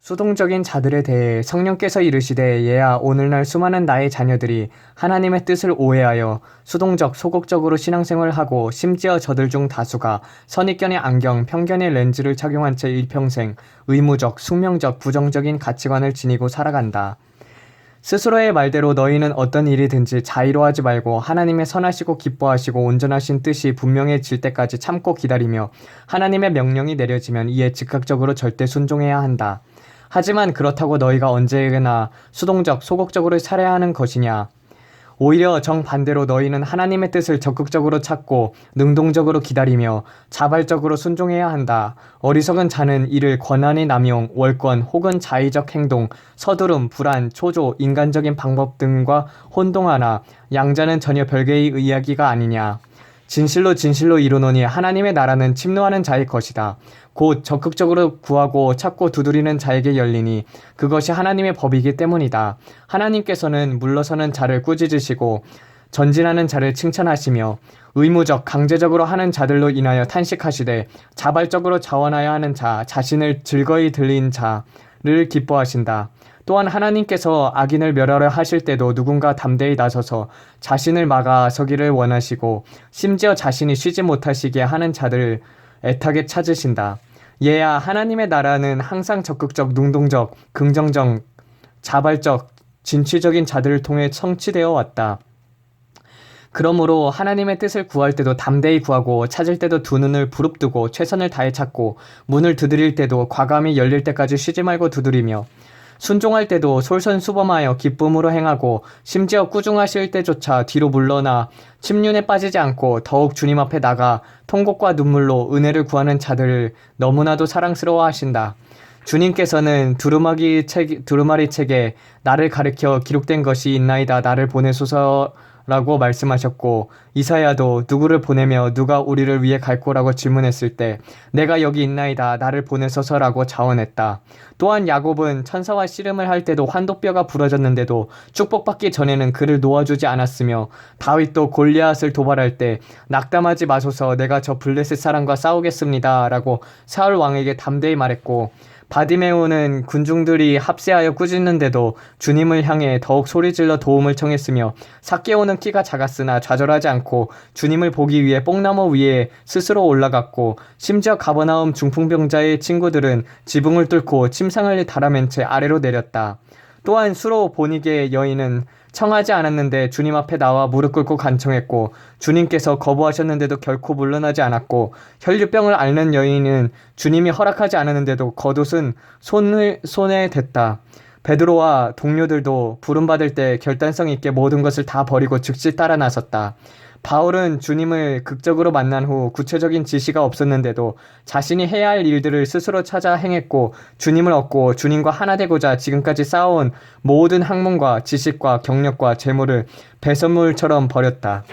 수동적인 자들에 대해 성령께서 이르시되 얘야 오늘날 수많은 나의 자녀들이 하나님의 뜻을 오해하여 수동적 소극적으로 신앙생활을 하고 심지어 저들 중 다수가 선입견의 안경, 편견의 렌즈를 착용한 채 일평생 의무적, 숙명적, 부정적인 가치관을 지니고 살아간다. 스스로의 말대로 너희는 어떤 일이든지 자의로하지 말고 하나님의 선하시고 기뻐하시고 온전하신 뜻이 분명해질 때까지 참고 기다리며 하나님의 명령이 내려지면 이에 즉각적으로 절대 순종해야 한다. 하지만 그렇다고 너희가 언제나 수동적, 소극적으로 살아야 하는 것이냐? 오히려 정반대로 너희는 하나님의 뜻을 적극적으로 찾고 능동적으로 기다리며 자발적으로 순종해야 한다. 어리석은 자는 이를 권한의 남용, 월권 혹은 자의적 행동, 서두름, 불안, 초조, 인간적인 방법 등과 혼동하나 양자는 전혀 별개의 이야기가 아니냐. 진실로 진실로 이르노니 하나님의 나라는 침노하는 자의 것이다. 곧 적극적으로 구하고 찾고 두드리는 자에게 열리니 그것이 하나님의 법이기 때문이다. 하나님께서는 물러서는 자를 꾸짖으시고 전진하는 자를 칭찬하시며 의무적 강제적으로 하는 자들로 인하여 탄식하시되 자발적으로 자원하여 하는 자, 자신을 즐거이 들린 자를 기뻐하신다. 또한 하나님께서 악인을 멸하려 하실 때도 누군가 담대히 나서서 자신을 막아 서기를 원하시고 심지어 자신이 쉬지 못하시게 하는 자들을 애타게 찾으신다. 얘야 하나님의 나라는 항상 적극적, 능동적, 긍정적, 자발적, 진취적인 자들을 통해 성취되어 왔다. 그러므로 하나님의 뜻을 구할 때도 담대히 구하고 찾을 때도 두 눈을 부릅뜨고 최선을 다해 찾고 문을 두드릴 때도 과감히 열릴 때까지 쉬지 말고 두드리며 순종할 때도 솔선수범하여 기쁨으로 행하고 심지어 꾸중하실 때조차 뒤로 물러나 침륜에 빠지지 않고 더욱 주님 앞에 나가 통곡과 눈물로 은혜를 구하는 자들을 너무나도 사랑스러워 하신다. 주님께서는 두루마리 책에 나를 가리켜 기록된 것이 있나이다 나를 보내소서 라고 말씀하셨고 이사야도 누구를 보내며 누가 우리를 위해 갈 거라고 질문했을 때 내가 여기 있나이다 나를 보내소서라고 자원했다. 또한 야곱은 천사와 씨름을 할 때도 환도뼈가 부러졌는데도 축복받기 전에는 그를 놓아주지 않았으며 다윗도 골리앗을 도발할 때 낙담하지 마소서 내가 저 블레셋 사람과 싸우겠습니다 라고 사울 왕에게 담대히 말했고 바디메오는 군중들이 합세하여 꾸짖는데도 주님을 향해 더욱 소리질러 도움을 청했으며 삭개오는 키가 작았으나 좌절하지 않고 주님을 보기 위해 뽕나무 위에 스스로 올라갔고 심지어 가버나움 중풍병자의 친구들은 지붕을 뚫고 침상을 달아맨 채 아래로 내렸다. 또한 수로 보니게의 여인은 청하지 않았는데 주님 앞에 나와 무릎 꿇고 간청했고 주님께서 거부하셨는데도 결코 물러나지 않았고 혈류병을 앓는 여인은 주님이 허락하지 않았는데도 겉옷은 손에 댔다. 베드로와 동료들도 부름받을 때 결단성 있게 모든 것을 다 버리고 즉시 따라 나섰다. 바울은 주님을 극적으로 만난 후 구체적인 지시가 없었는데도 자신이 해야 할 일들을 스스로 찾아 행했고 주님을 얻고 주님과 하나 되고자 지금까지 쌓아온 모든 학문과 지식과 경력과 재물을 배설물처럼 버렸다.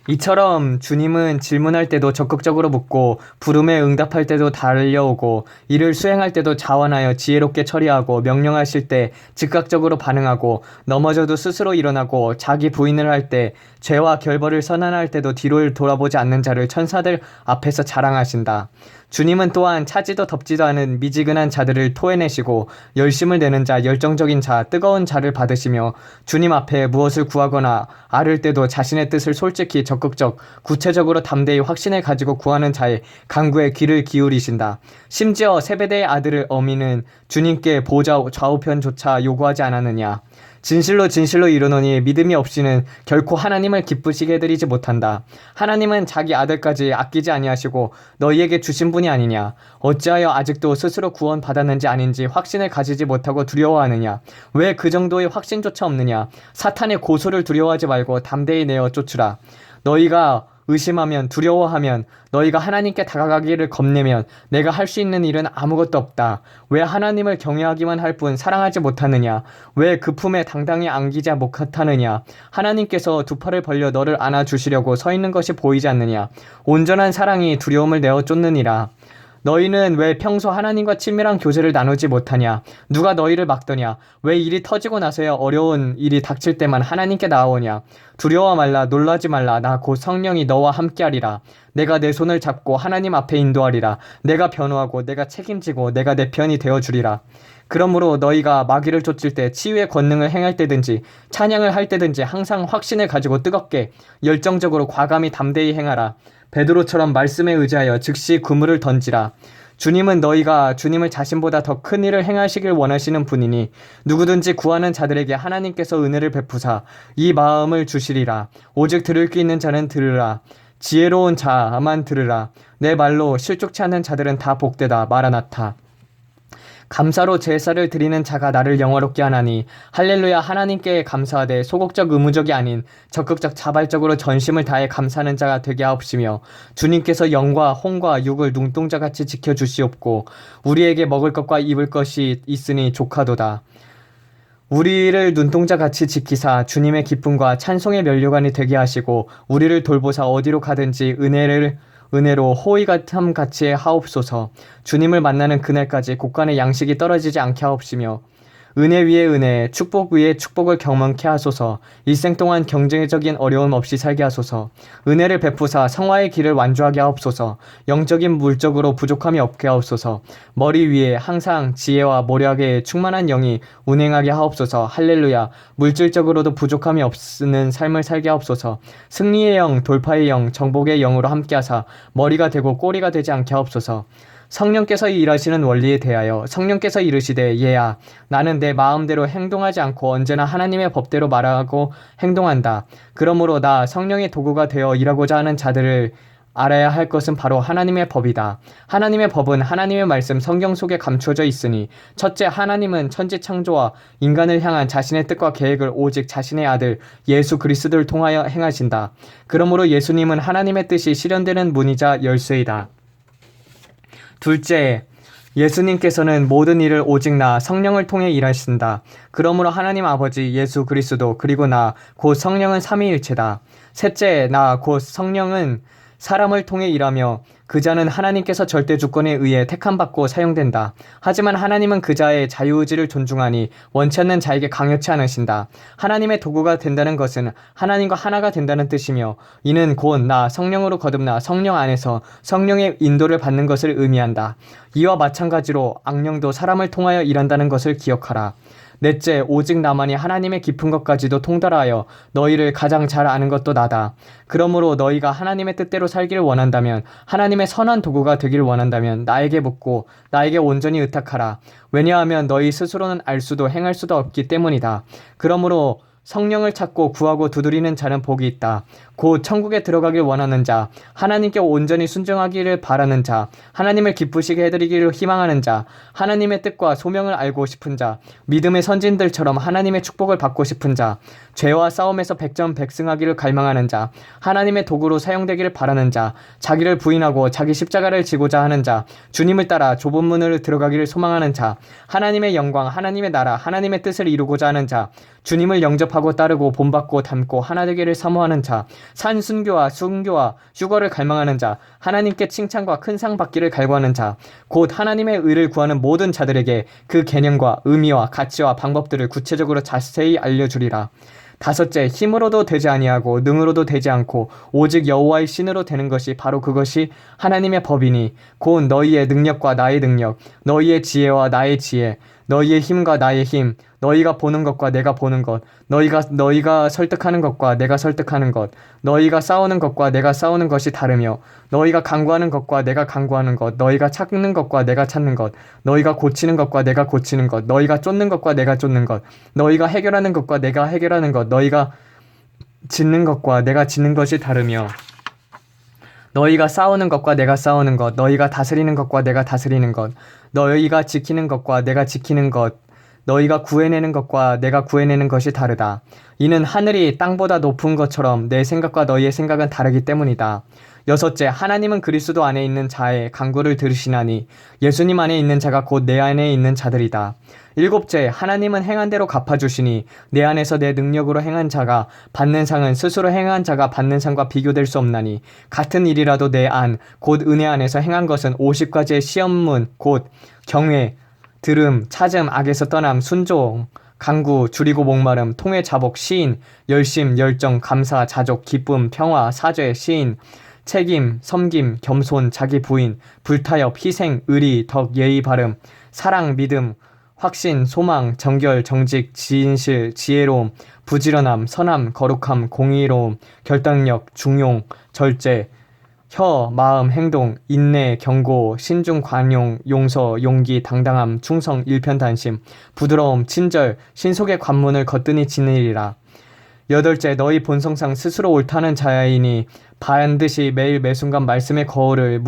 이처럼 주님은 질문할 때도 적극적으로 묻고 부름에 응답할 때도 달려오고 일을 수행할 때도 자원하여 지혜롭게 처리하고 명령하실 때 즉각적으로 반응하고 넘어져도 스스로 일어나고 자기 부인을 할 때 죄와 결벌을 선언할 때도 뒤를 돌아보지 않는 자를 천사들 앞에서 자랑하신다. 주님은 또한 차지도 덥지도 않은 미지근한 자들을 토해내시고 열심을 내는 자, 열정적인 자, 뜨거운 자를 받으시며 주님 앞에 무엇을 구하거나 아를 때도 자신의 뜻을 솔직히 적극적, 구체적으로 담대히 확신을 가지고 구하는 자의 간구에 귀를 기울이신다. 심지어 세베대의 아들을 어미는 주님께 보좌 좌우편조차 요구하지 않았느냐. 진실로 진실로 이르노니 믿음이 없이는 결코 하나님을 기쁘시게 해드리지 못한다. 하나님은 자기 아들까지 아끼지 아니하시고 너희에게 주신 분이 아니냐. 어찌하여 아직도 스스로 구원 받았는지 아닌지 확신을 가지지 못하고 두려워하느냐. 왜 그 정도의 확신조차 없느냐. 사탄의 고소를 두려워하지 말고 담대히 내어 쫓으라. 너희가 의심하면 두려워하면 너희가 하나님께 다가가기를 겁내면 내가 할 수 있는 일은 아무것도 없다. 왜 하나님을 경외하기만 할 뿐 사랑하지 못하느냐. 왜 그 품에 당당히 안기지 못하느냐. 하나님께서 두 팔을 벌려 너를 안아주시려고 서 있는 것이 보이지 않느냐. 온전한 사랑이 두려움을 내어 쫓느니라. 너희는 왜 평소 하나님과 친밀한 교제를 나누지 못하냐? 누가 너희를 막더냐? 왜 일이 터지고 나서야 어려운 일이 닥칠 때만 하나님께 나아오냐? 두려워 말라, 놀라지 말라. 나 곧 성령이 너와 함께하리라. 내가 내 손을 잡고 하나님 앞에 인도하리라. 내가 변호하고 내가 책임지고 내가 내 편이 되어주리라. 그러므로 너희가 마귀를 쫓을 때, 치유의 권능을 행할 때든지 찬양을 할 때든지 항상 확신을 가지고 뜨겁게 열정적으로 과감히 담대히 행하라. 베드로처럼 말씀에 의지하여 즉시 그물을 던지라. 주님은 너희가 주님을 자신보다 더 큰 일을 행하시길 원하시는 분이니 누구든지 구하는 자들에게 하나님께서 은혜를 베푸사 이 마음을 주시리라. 오직 들을 귀 있는 자는 들으라. 지혜로운 자만 들으라. 내 말로 실족치 않는 자들은 다 복되다. 마라나타. 감사로 제사를 드리는 자가 나를 영화롭게 하나니 할렐루야. 하나님께 감사하되 소극적 의무적이 아닌 적극적 자발적으로 전심을 다해 감사하는 자가 되게 하옵시며 주님께서 영과 혼과 육을 눈동자같이 지켜주시옵고 우리에게 먹을 것과 입을 것이 있으니 조카도다. 우리를 눈동자같이 지키사 주님의 기쁨과 찬송의 면류관이 되게 하시고 우리를 돌보사 어디로 가든지 은혜로 호의같음 같이 하옵소서. 주님을 만나는 그날까지 곳간에 양식이 떨어지지 않게 하옵시며 은혜 위에 은혜, 축복 위에 축복을 경험케 하소서. 일생 동안 경제적인 어려움 없이 살게 하소서. 은혜를 베푸사 성화의 길을 완주하게 하옵소서. 영적인 물적으로 부족함이 없게 하옵소서. 머리 위에 항상 지혜와 모략에 충만한 영이 운행하게 하옵소서. 할렐루야. 물질적으로도 부족함이 없는 삶을 살게 하옵소서. 승리의 영, 돌파의 영, 정복의 영으로 함께하사 머리가 되고 꼬리가 되지 않게 하옵소서. 성령께서 일하시는 원리에 대하여 성령께서 이르시되 얘야 나는 내 마음대로 행동하지 않고 언제나 하나님의 법대로 말하고 행동한다. 그러므로 나 성령의 도구가 되어 일하고자 하는 자들을 알아야 할 것은 바로 하나님의 법이다. 하나님의 법은 하나님의 말씀 성경 속에 감추어져 있으니 첫째 하나님은 천지 창조와 인간을 향한 자신의 뜻과 계획을 오직 자신의 아들 예수 그리스도를 통하여 행하신다. 그러므로 예수님은 하나님의 뜻이 실현되는 문이자 열쇠이다. 둘째, 예수님께서는 모든 일을 오직 나 성령을 통해 일하신다. 그러므로 하나님 아버지 예수 그리스도 그리고 나 곧 성령은 삼위일체다. 셋째, 나 곧 성령은 사람을 통해 일하며 그 자는 하나님께서 절대 주권에 의해 택함받고 사용된다. 하지만 하나님은 그 자의 자유의지를 존중하니 원치 않는 자에게 강요치 않으신다. 하나님의 도구가 된다는 것은 하나님과 하나가 된다는 뜻이며 이는 곧 나 성령으로 거듭나 성령 안에서 성령의 인도를 받는 것을 의미한다. 이와 마찬가지로 악령도 사람을 통하여 일한다는 것을 기억하라. 넷째, 오직 나만이 하나님의 깊은 것까지도 통달하여 너희를 가장 잘 아는 것도 나다. 그러므로 너희가 하나님의 뜻대로 살기를 원한다면, 하나님의 선한 도구가 되기를 원한다면 나에게 묻고 나에게 온전히 의탁하라. 왜냐하면 너희 스스로는 알 수도 행할 수도 없기 때문이다. 그러므로 성령을 찾고 구하고 두드리는 자는 복이 있다. 곧 천국에 들어가길 원하는 자, 하나님께 온전히 순종하기를 바라는 자, 하나님을 기쁘시게 해드리기를 희망하는 자, 하나님의 뜻과 소명을 알고 싶은 자, 믿음의 선진들처럼 하나님의 축복을 받고 싶은 자, 죄와 싸움에서 백전백승하기를 갈망하는 자, 하나님의 도구로 사용되기를 바라는 자, 자기를 부인하고 자기 십자가를 지고자 하는 자, 주님을 따라 좁은 문으로 들어가기를 소망하는 자, 하나님의 영광, 하나님의 나라, 하나님의 뜻을 이루고자 하는 자, 주님을 영접하고 따르고 본받고 닮고 하나 되기를 사모하는 자, 산순교와 순교와 휴거를 갈망하는 자, 하나님께 칭찬과 큰 상 받기를 갈구하는 자, 곧 하나님의 의를 구하는 모든 자들에게 그 개념과 의미와 가치와 방법들을 구체적으로 자세히 알려주리라. 다섯째, 힘으로도 되지 아니하고 능으로도 되지 않고 오직 여호와의 신으로 되는 것이 바로 그것이 하나님의 법이니 곧 너희의 능력과 나의 능력, 너희의 지혜와 나의 지혜, 너희의 힘과 나의 힘, 너희가 보는 것과 내가 보는 것, 너희가 설득하는 것과 내가 설득하는 것, 너희가 싸우는 것과 내가 싸우는 것이 다르며, 너희가 간구하는 것과 내가 간구하는 것, 너희가 찾는 것과 내가 찾는 것, 너희가 고치는 것과 내가 고치는 것, 너희가 쫓는 것과 내가 쫓는 것, 너희가 해결하는 것과 내가 해결하는 것, 너희가 짓는 것과 내가 짓는 것이 다르며, 너희가 싸우는 것과 내가 싸우는 것, 너희가 다스리는 것과 내가 다스리는 것, 너희가 지키는 것과 내가 지키는 것, 너희가 구해내는 것과 내가 구해내는 것이 다르다. 이는 하늘이 땅보다 높은 것처럼 내 생각과 너희의 생각은 다르기 때문이다. 여섯째, 하나님은 그리스도 안에 있는 자의 간구를 들으시나니 예수님 안에 있는 자가 곧 내 안에 있는 자들이다. 일곱째, 하나님은 행한 대로 갚아주시니 내 안에서 내 능력으로 행한 자가 받는 상은 스스로 행한 자가 받는 상과 비교될 수 없나니 같은 일이라도 내 안, 곧 은혜 안에서 행한 것은 50가지의 시험문, 곧 경외, 들음, 찾음, 악에서 떠남, 순종, 간구, 줄이고 목마름, 통회, 자복, 시인, 열심, 열정, 감사, 자족, 기쁨, 평화, 사죄, 시인, 책임, 섬김, 겸손, 자기 부인, 불타협, 희생, 의리, 덕, 예의 바름, 사랑, 믿음, 확신, 소망, 정결, 정직, 진실, 지혜로움, 부지런함, 선함, 거룩함, 공의로움, 결단력, 중용, 절제, 혀, 마음, 행동, 인내, 경고, 신중, 관용, 용서, 용기, 당당함, 충성, 일편단심, 부드러움, 친절, 신속의 관문을 거뜬히 지니리라. 여덟째, 너희 본성상 스스로 옳다는 자이니 반드시 매일 매순간 말씀의 거울을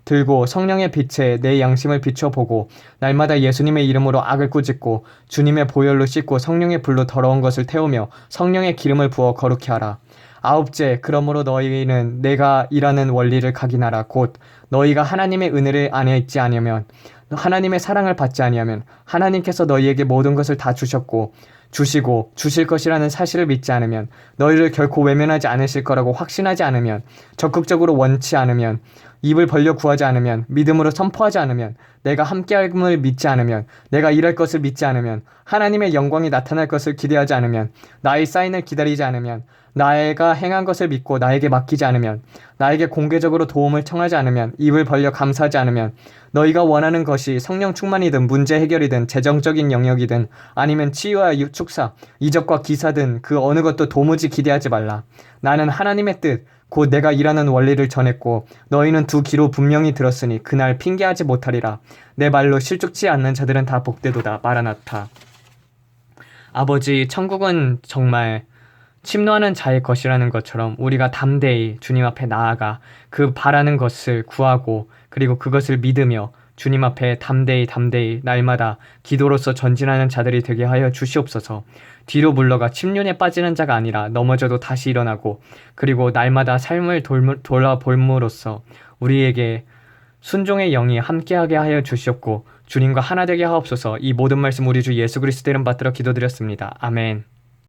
들고 성령의 빛에 내 양심을 비춰보고 날마다 예수님의 이름으로 악을 꾸짖고 주님의 보혈로 씻고 성령의 불로 더러운 것을 태우며 성령의 기름을 부어 거룩히 하라. 아홉째, 그러므로 너희는 내가 일하는 원리를 각인하라. 곧 너희가 하나님의 은혜를 안에 있지 아니하면 하나님의 사랑을 받지 아니하면 하나님께서 너희에게 모든 것을 다 주셨고 주시고 주실 것이라는 사실을 믿지 않으면 너희를 결코 외면하지 않으실 거라고 확신하지 않으면 적극적으로 원치 않으면 입을 벌려 구하지 않으면 믿음으로 선포하지 않으면 내가 함께함을 믿지 않으면 내가 일할 것을 믿지 않으면 하나님의 영광이 나타날 것을 기대하지 않으면 나의 사인을 기다리지 않으면 나가 행한 것을 믿고 나에게 맡기지 않으면 나에게 공개적으로 도움을 청하지 않으면 입을 벌려 감사하지 않으면 너희가 원하는 것이 성령 충만이든 문제 해결이든 재정적인 영역이든 아니면 치유와 축사, 이적과 기사든 그 어느 것도 도무지 기대하지 말라. 나는 하나님의 뜻 곧 내가 일하는 원리를 전했고 너희는 두 귀로 분명히 들었으니 그날 핑계하지 못하리라. 내 말로 실족치 않는 자들은 다 복되도다. 마라나타. 아버지, 천국은 정말 침노하는 자의 것이라는 것처럼 우리가 담대히 주님 앞에 나아가 그 바라는 것을 구하고 그리고 그것을 믿으며 주님 앞에 담대히 날마다 기도로서 전진하는 자들이 되게 하여 주시옵소서. 뒤로 물러가 침륜에 빠지는 자가 아니라 넘어져도 다시 일어나고 그리고 날마다 삶을 돌아볼므로써 우리에게 순종의 영이 함께하게 하여 주시옵고 주님과 하나 되게 하옵소서. 이 모든 말씀 우리 주 예수 그리스도 이름 받들어 기도드렸습니다. 아멘.